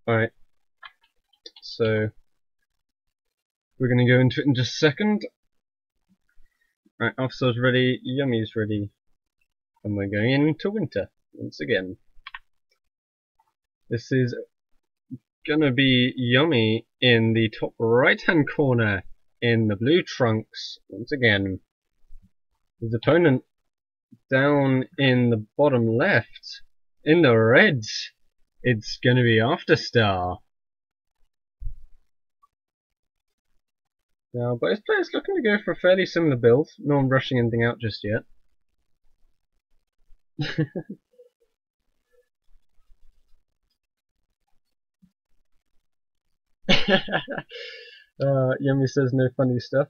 Alright, so we're going to go into it in just a second. Alright, Afterstar's ready, Yummy's ready, and we're going into winter once again. This is gonna be Yummy in the top right hand corner in the blue trunks once again. His opponent down in the bottom left in the reds. It's gonna be Afterstar. Now both players looking to go for a fairly similar build. No one rushing anything out just yet. Yummy says no funny stuff.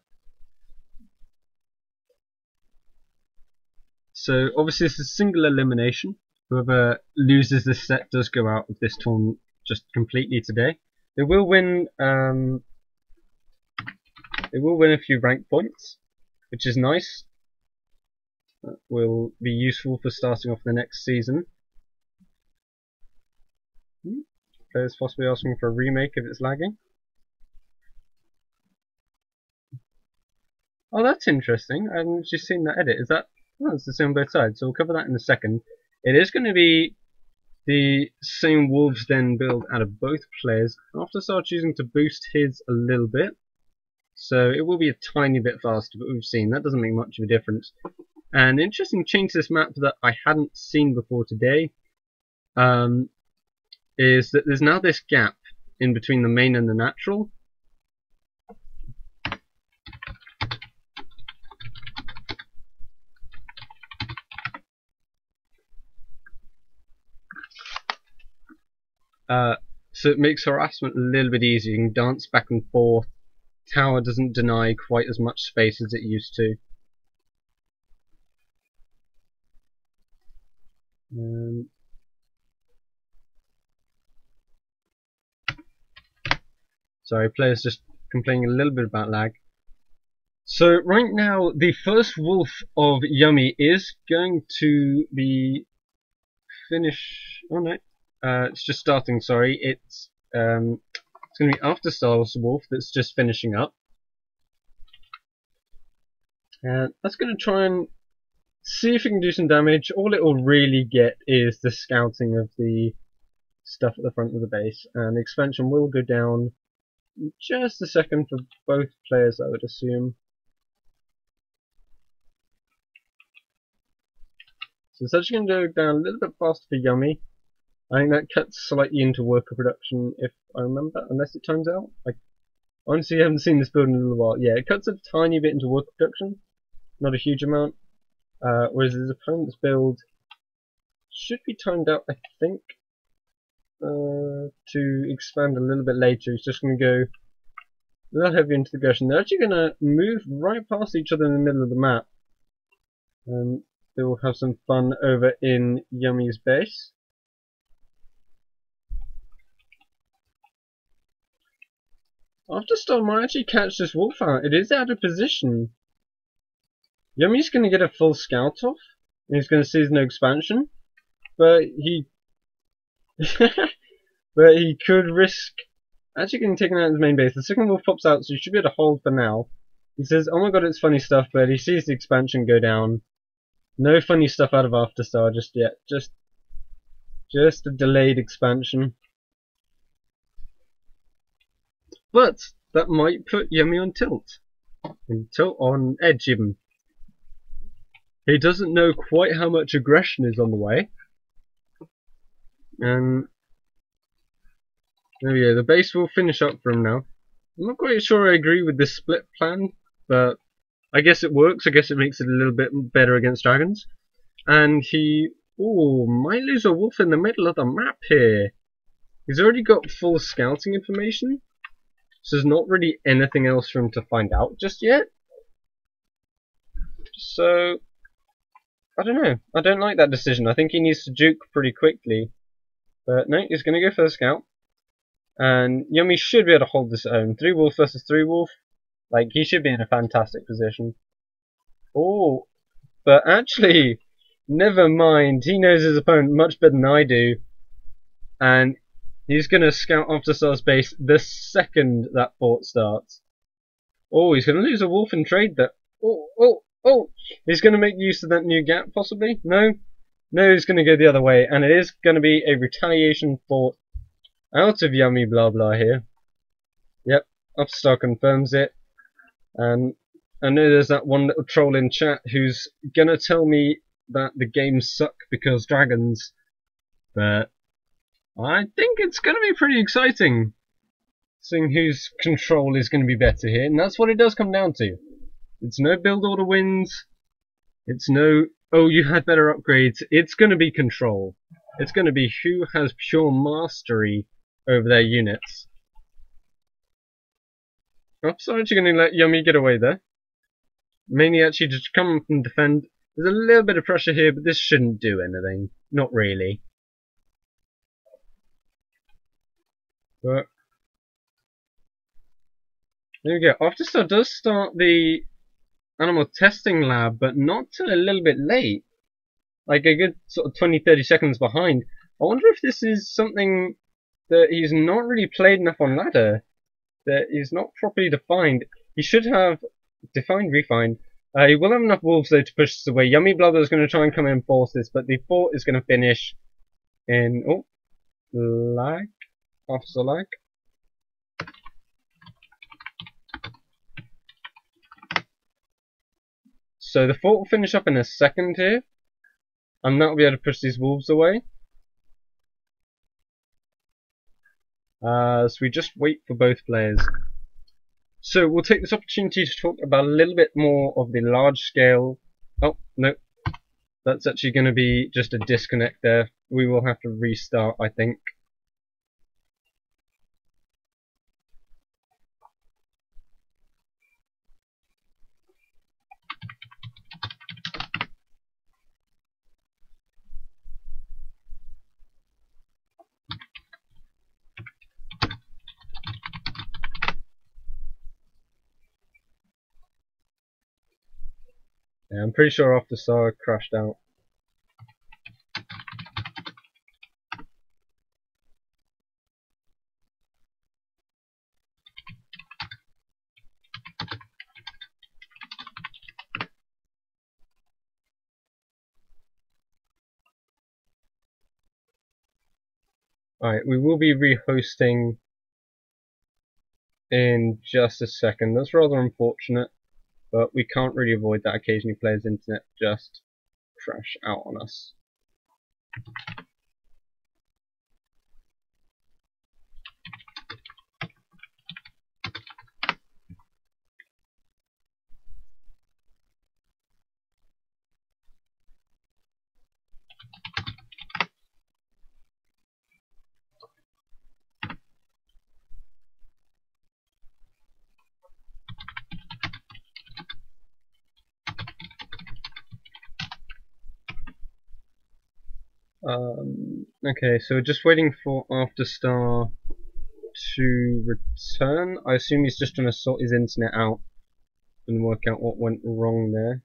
So obviously this is single elimination. Whoever loses this set does go out of this tournament just completely today. They will win. They will win a few rank points, which is nice. That will be useful for starting off the next season. Players possibly asking for a remake if it's lagging. Oh, that's interesting. I haven't just seen that edit. Is that? Oh, it's the same on both sides. So we'll cover that in a second. It is going to be the same Wolves Den build out of both players. Afterstar choosing to boost his a little bit, so it will be a tiny bit faster. But we've seen that doesn't make much of a difference. An interesting change to this map that I hadn't seen before today is that there's now this gap in between the main and the natural. So it makes harassment a little bit easier. You can dance back and forth. Tower doesn't deny quite as much space as it used to. Sorry, players just complaining a little bit about lag. So right now, the first wolf of Yummy is going to be finish. Oh no, it's just starting. Sorry, it's going to be Afterstar's wolf that's just finishing up. That's going to try and see if it can do some damage. All it will really get is the scouting of the stuff at the front of the base, and the expansion will go down in just a second for both players, I would assume. So it's actually going to go down a little bit faster for Yummy. I think that cuts slightly into worker production, if I remember, unless it times out. I honestly haven't seen this build in a little while. Yeah, it cuts a tiny bit into worker production, not a huge amount. Whereas his opponent's build should be timed out, I think, to expand a little bit later. He's just going to go a little heavy into the aggression. They're actually going to move right past each other in the middle of the map. They will have some fun over in Yummy's base. Afterstar might actually catch this wolf out. It is out of position. Yummy's going to get a full scout off. And he's going to see there's no expansion. But he but he could risk actually getting taken out of his main base. The second wolf pops out, so you should be able to hold for now. He says, oh my god, it's funny stuff, but he sees the expansion go down. No funny stuff out of Afterstar just yet. Just a delayed expansion. But that might put Yummy on tilt. On edge even. He doesn't know quite how much aggression is on the way. And oh yeah, the base will finish up for him now. I'm not quite sure I agree with this split plan, but I guess it works. I guess it makes it a little bit better against dragons. And he might lose a wolf in the middle of the map here. He's already got full scouting information, so there's not really anything else for him to find out just yet. So I don't know. I don't like that decision. I think he needs to juke pretty quickly. But no, he's going to go for the scout. And Yummy should be able to hold this at home. 3 wolf versus 3 wolf. Like, he should be in a fantastic position. Oh, but actually, never mind. He knows his opponent much better than I do. And He's going to scout Afterstar's base the second that fort starts. Oh, he's going to lose a wolf in trade there. Oh! He's going to make use of that new gap, possibly? No? No, he's going to go the other way, and it is going to be a retaliation fort out of Yummy Blah Blah here. Yep, Afterstar confirms it. And I know there's that one little troll in chat who's going to tell me that the games suck because dragons, but I think it's going to be pretty exciting, seeing whose control is going to be better here, and that's what it does come down to. It's no build order wins, it's no, oh, you had better upgrades, it's going to be control. It's going to be who has pure mastery over their units. Oh, so actually going to let Yummy get away there. Mainly actually just come up and defend. There's a little bit of pressure here, but this shouldn't do anything. Not really. But there we go. Afterstar does start the animal testing lab, but not till a little bit late. Like a good sort of 20-30 seconds behind. I wonder if this is something that he's not really played enough on ladder. That he's not properly defined. He should have defined, refined. He will have enough wolves though to push this away. Yummy Blubber is going to try and come in and force this, but the fort is going to finish in lag. After lag. So the fort will finish up in a second here, and that will be able to push these wolves away. So we just wait for both players. So we'll take this opportunity to talk about a little bit more of the large scale. Oh, no. That's actually going to be just a disconnect there. We will have to restart, I think. Yeah, I'm pretty sure Afterstar crashed out. Alright, we will be rehosting in just a second. That's rather unfortunate, but we can't really avoid that. Occasionally players' internet just crash out on us. Okay, so we're just waiting for Afterstar to return. I assume he's just trying to sort his internet out and work out what went wrong there.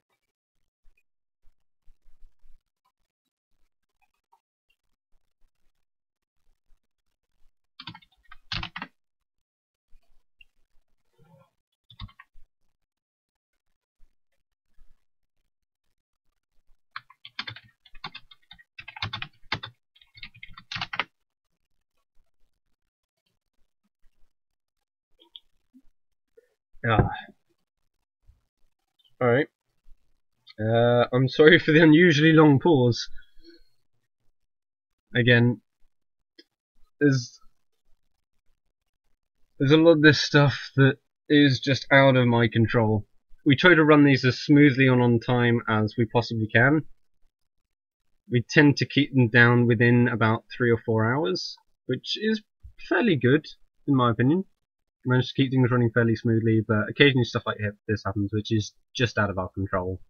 Alright. I'm sorry for the unusually long pause. Again, there's a lot of this stuff that is just out of my control. We try to run these as smoothly and on time as we possibly can. We tend to keep them down within about 3 or 4 hours, which is fairly good, in my opinion. We manage to keep things running fairly smoothly, but occasionally stuff like this happens, which is just out of our control.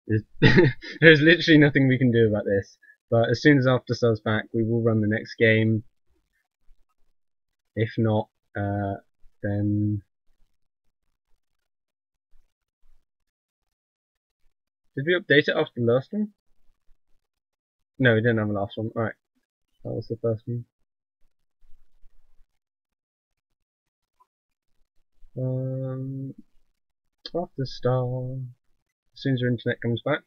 There's literally nothing we can do about this. But as soon as Afterstar's back, we will run the next game. If not, then... Did we update it after the last one? No, we didn't have a last one. Alright. That was the first one. Afterstar. As soon as your internet comes back.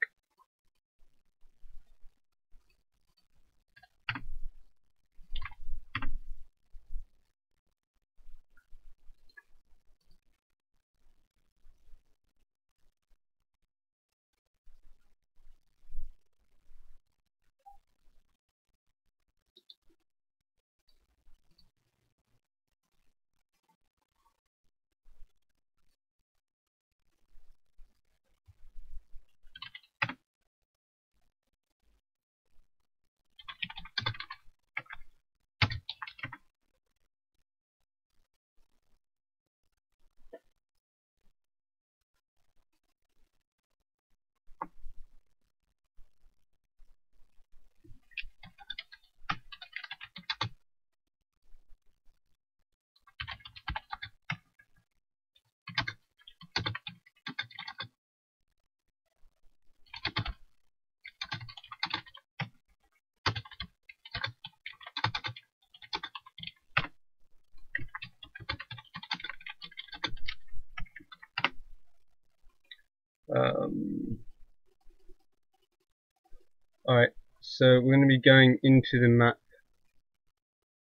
Alright, so we're going to be going into the map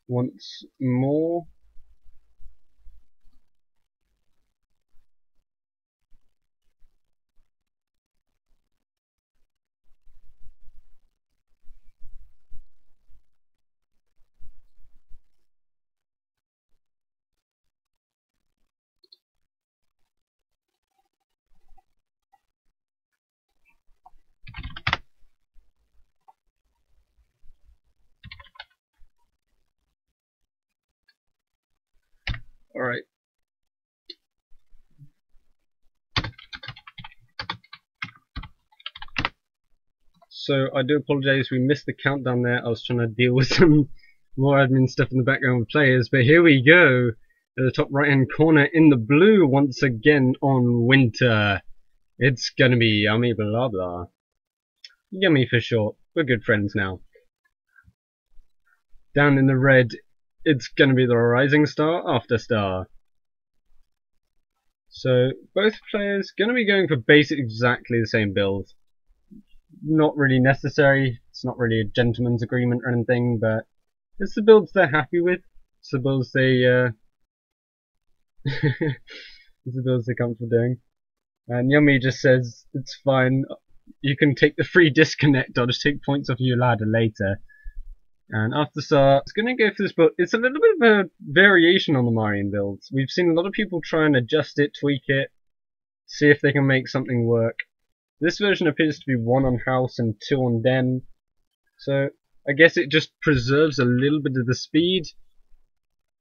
once more. Alright. So I do apologise, we missed the countdown there. I was trying to deal with some more admin stuff in the background with players, but here we go. At the top right hand corner in the blue once again on Winter. It's gonna be yummy blah blah. Yummy for short. We're good friends now. Down in the red, it's gonna be the Rising Star Afterstar. So both players gonna be going for basically exactly the same build. Not really necessary, it's not really a gentleman's agreement or anything, but it's the builds they're happy with. It's the builds they it's the builds they're comfortable doing. And Yummy just says, it's fine, you can take the free disconnect, I'll just take points off your ladder later. And Afterstar is going to go for this build. It's a little bit of a variation on the Marian builds. We've seen a lot of people try and adjust it, tweak it, see if they can make something work. This version appears to be 1 on house and 2 on den. So I guess it just preserves a little bit of the speed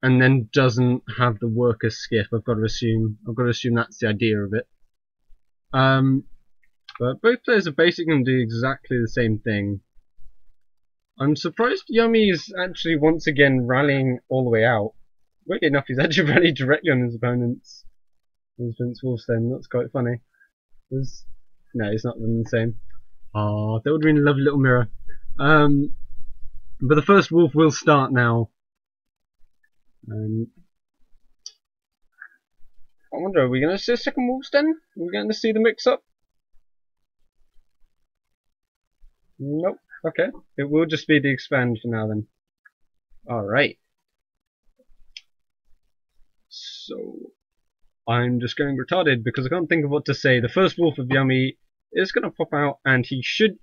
and then doesn't have the worker skiff. I've got to assume that's the idea of it. But both players are basically going to do exactly the same thing. I'm surprised Yummy is actually once again rallying all the way out. Weirdly enough, he's actually rallied directly on his opponent's wolves then. That's quite funny. No, he's not done the same. Oh, that would have been a lovely little mirror. But the first wolf will start now. I wonder, are we going to see a second wolf's den? Are we going to see the mix-up? Nope. Okay. It will just be the expand for now then. Alright. So, I'm just going retarded because I can't think of what to say. The first wolf of Yummy is going to pop out, and he should...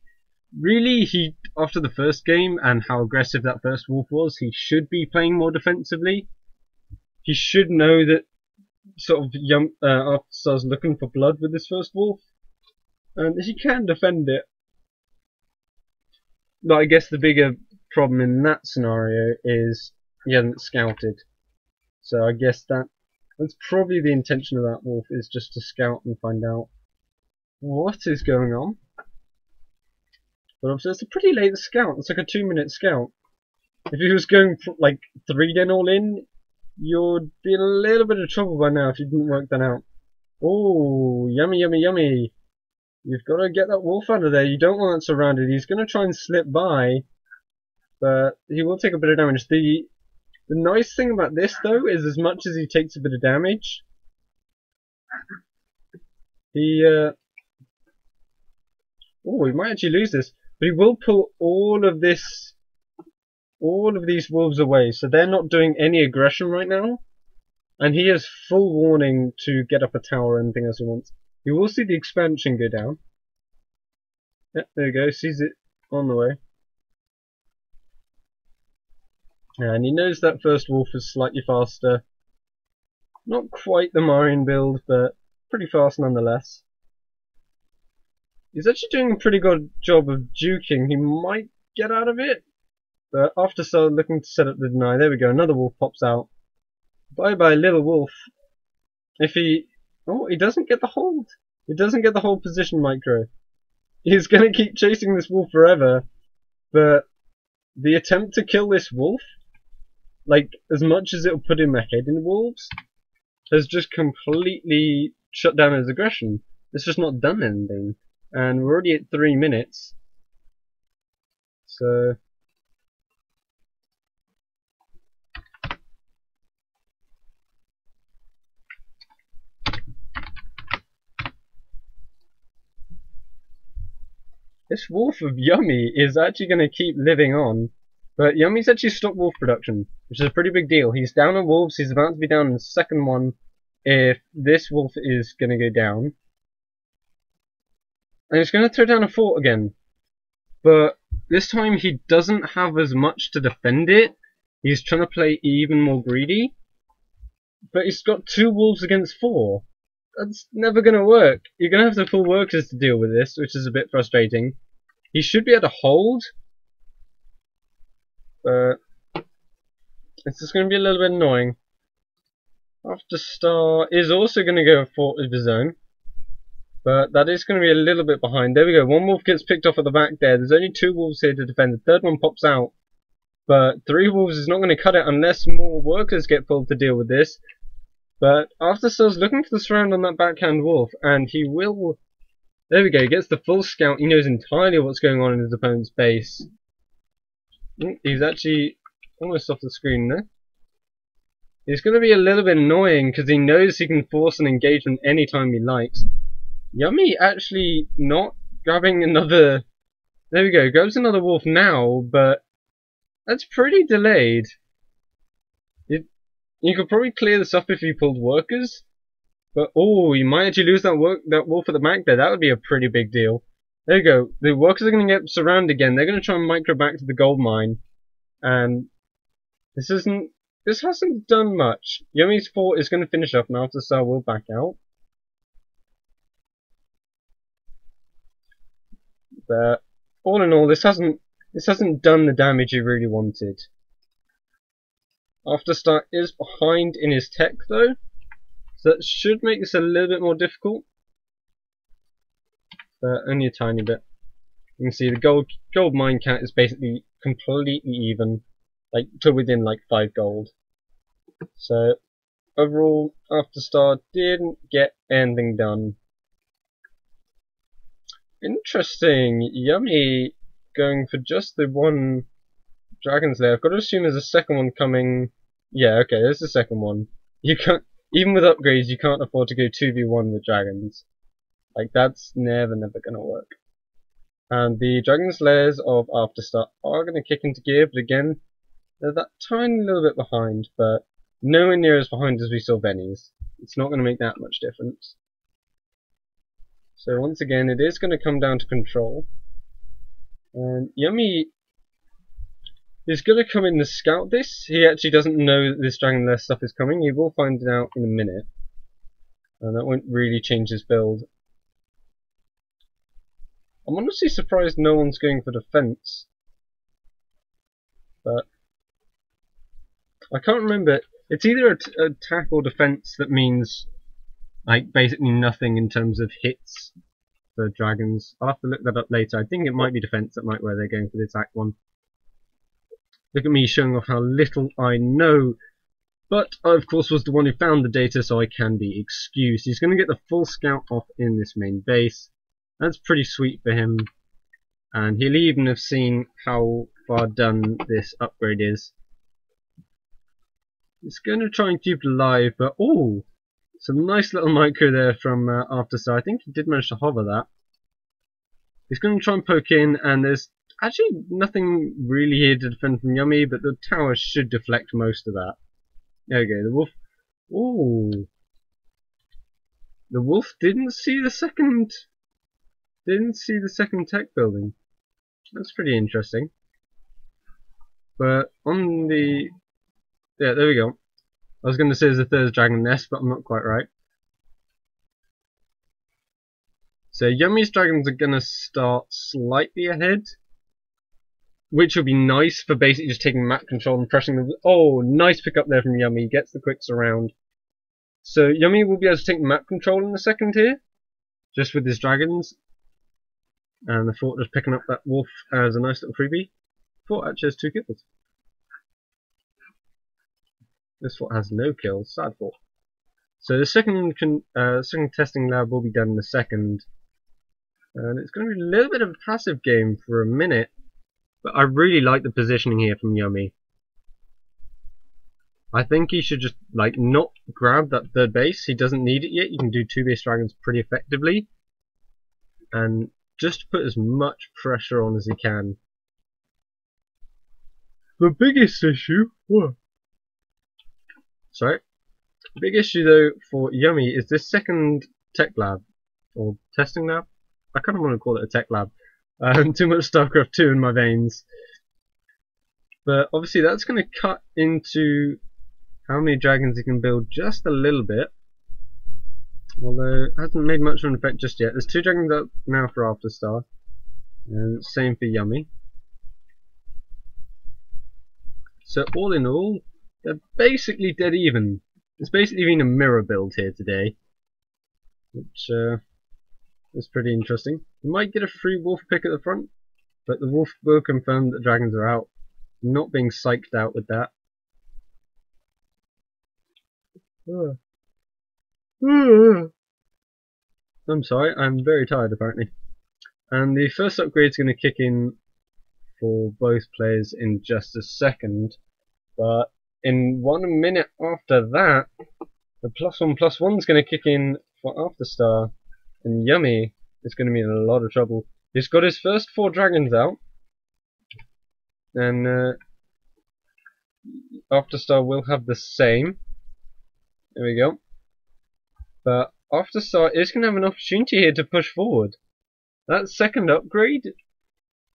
Really, after the first game and how aggressive that first wolf was, he should be playing more defensively. He should know that sort of Afterstar's looking for blood with this first wolf, and he can defend it. But I guess the bigger problem in that scenario is he hasn't scouted. So I guess that's probably the intention of that wolf, is just to scout and find out what is going on. But obviously it's a pretty late scout, it's like a 2-minute scout. If he was going like 3 den all in, you'd be in a little bit of trouble by now if you didn't work that out. Oh, yummy, yummy, yummy. You've got to get that wolf out of there. You don't want that surrounded. He's going to try and slip by, but he will take a bit of damage. The nice thing about this, though, is as much as he takes a bit of damage, He oh, he might actually lose this, but he will pull all of these wolves away, so they're not doing any aggression right now, and he has full warning to get up a tower or anything else he wants. You will see the expansion go down. Yep, there we go, sees it on the way. Yeah, and he knows that first wolf is slightly faster. Not quite the Marion build, but pretty fast nonetheless. He's actually doing a pretty good job of juking. He might get out of it, but Afterstar looking to set up the deny. There we go, another wolf pops out. Bye bye, little wolf. If he... Oh, he doesn't get the hold. He doesn't get the hold position micro. He's gonna keep chasing this wolf forever, but the attempt to kill this wolf, like, as much as it'll put him ahead in wolves, has just completely shut down his aggression. It's just not done anything. And we're already at 3 minutes. So... this wolf of Yummy is actually going to keep living on. But Yummy's actually stopped wolf production, which is a pretty big deal. He's down on wolves, he's about to be down in the second one if this wolf is going to go down. And he's going to throw down a fort again. But this time he doesn't have as much to defend it. He's trying to play even more greedy. But he's got 2 wolves against 4. That's never going to work. You're going to have to pull workers to deal with this, which is a bit frustrating. He should be able to hold. But it's just going to be a little bit annoying. Afterstar is also going to go a fort of his own. But that is going to be a little bit behind. There we go. 1 wolf gets picked off at the back there. There's only 2 wolves here to defend. The third one pops out. But 3 wolves is not going to cut it unless more workers get pulled to deal with this. But Afterstar's looking for the surround on that backhand wolf, and he will... There we go, he gets the full scout. He knows entirely what's going on in his opponent's base. He's actually almost off the screen there. It's going to be a little bit annoying because he knows he can force an engagement anytime he likes. Yummy actually not grabbing another... There we go, grabs another wolf now, but that's pretty delayed. You could probably clear this up if you pulled workers, but oh, you might actually lose that wolf at the back there. That would be a pretty big deal. There you go. The workers are going to get surrounded again. They're going to try and micro back to the gold mine, and this hasn't done much. Yummy's fort is going to finish up, and Afterstar will back out. But all in all, this hasn't done the damage he really wanted. Afterstar is behind in his tech though, so that should make this a little bit more difficult, but only a tiny bit. You can see the gold mine count is basically completely even, like to within like 5 gold. So overall, Afterstar didn't get anything done. Interesting, Yummy going for just the 1 Dragon's Lair. I've got to assume there's a second one coming. Yeah, okay, there's the second one. You can't, even with upgrades, you can't afford to go 2v1 with dragons. Like, that's never gonna work. And the Dragon's Lairs of Afterstar are gonna kick into gear, but again, they're that tiny little bit behind, but nowhere near as behind as we saw Benny's. It's not gonna make that much difference. So once again, it is gonna come down to control. And Yummy is going to come in to scout this. He actually doesn't know that this Dragon Lair stuff is coming. He will find it out in a minute. And that won't really change his build. I'm honestly surprised no one's going for defense. But I can't remember. It's either attack or defense that means like basically nothing in terms of hits for dragons. I'll have to look that up later. I think it might be defense that might where they're going for the attack one. Look at me showing off how little I know. But I, of course, was the one who found the data, so I can be excused. He's going to get the full scout off in this main base. That's pretty sweet for him. And he'll even have seen how far done this upgrade is. It's going to try and keep it alive, but oh! Some nice little micro there from Afterstar. I think he did manage to hover that. He's going to try and poke in, and there's actually nothing really here to defend from Yummy, but the tower should deflect most of that. There we go, the wolf. Ooh. The wolf didn't see the second tech building. That's pretty interesting. But on the... yeah, there we go. I was going to say there's a third dragon nest, but I'm not quite right. So Yummy's dragons are going to start slightly ahead, which will be nice for basically just taking map control and pressing the... oh, nice pick up there from Yummy. Gets the quick surround. So Yummy will be able to take map control in a second here, just with his dragons. And the fort just picking up that wolf as a nice little freebie. Fort actually has 2 kills. This fort has no kills. Sad fort. So the second testing lab will be done in a second. And it's going to be a little bit of a passive game for a minute. But I really like the positioning here from Yummy. I think he should just not grab that third base. He doesn't need it yet. You can do 2 base dragons pretty effectively. And just put as much pressure on as he can. The biggest issue... what? Sorry. The big issue though for Yummy is this second tech lab. Or testing lab? I kind of want to call it a tech lab. Too much StarCraft 2 in my veins. But obviously that's going to cut into how many dragons he can build just a little bit. Although it hasn't made much of an effect just yet. There's 2 dragons up now for Afterstar. And same for Yummy. So all in all, they're basically dead even. It's basically been a mirror build here today. Which is pretty interesting. You might get a free wolf pick at the front, but the wolf will confirm that dragons are out. I'm not being psyched out with that. I'm sorry, I'm very tired apparently. And the first upgrade is going to kick in for both players in just a second. But in 1 minute after that, the +1/+1 is going to kick in for Afterstar. And Yummy is going to be in a lot of trouble. He's got his first 4 dragons out. And Afterstar will have the same. There we go. But Afterstar is going to have an opportunity here to push forward. That second upgrade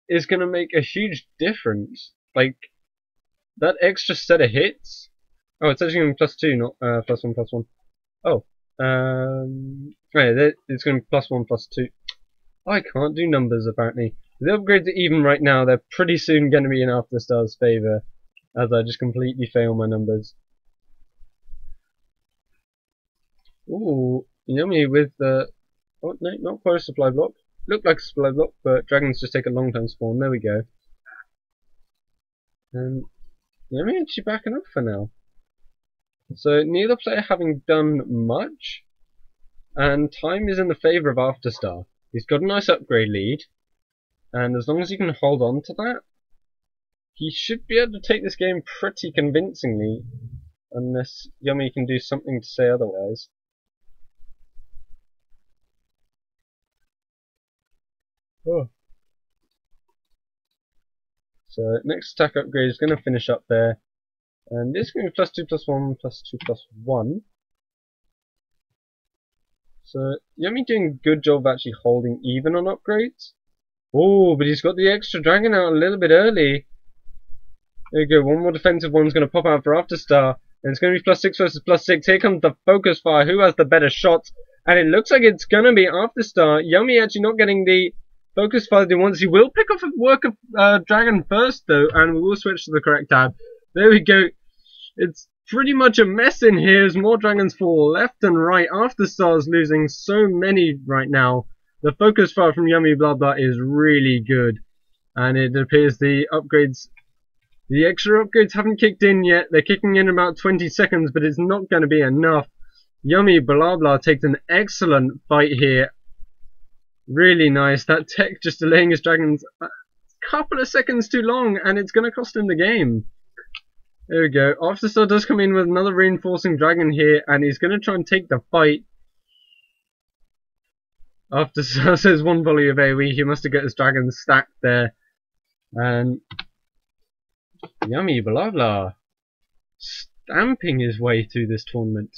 is going to make a huge difference. That extra set of hits. Oh, it's actually going to be +2, not +1/+1. Oh. Right, it's going to be +1/+2. I can't do numbers apparently. The upgrades are even right now. They're pretty soon going to be in Afterstar's favour, as I just completely fail my numbers. Ooh, Yummy with the... oh, no, not quite a supply block. Looked like a supply block, but dragons just take a long time to spawn. There we go. And Yummy actually backing up for now. So neither player having done much, and time is in the favour of Afterstar. He's got a nice upgrade lead, and as long as he can hold on to that, he should be able to take this game pretty convincingly, unless Yummy can do something to say otherwise. Oh. So next attack upgrade is going to finish up there, and this is going to be +2/+1, +2/+1. So Yummy doing a good job of actually holding even on upgrades. Oh, but he's got the extra dragon out a little bit early. There you go, 1 more defensive one's going to pop out for Afterstar. And it's going to be +6 versus +6. Here comes the focus fire. Who has the better shots? And it looks like it's going to be Afterstar. Yummy actually not getting the focus fire that he wants. He will pick off a work of dragon first, though. And we will switch to the correct tab. There we go. It's pretty much a mess in here as more dragons fall left and right. Afterstar's losing so many right now. The focus fire from Yummy blah blah is really good. And it appears the extra upgrades haven't kicked in yet. They're kicking in about 20 seconds, but it's not going to be enough. Yummy blah blah takes an excellent fight here. Really nice. That tech just delaying his dragons a couple of seconds too long, and it's going to cost him the game. There we go. Afterstar does come in with another reinforcing dragon here, and he's going to try and take the fight. Afterstar says one volley of AoE. He must have got his dragon stacked there. And yummy blah blah. Stamping his way through this tournament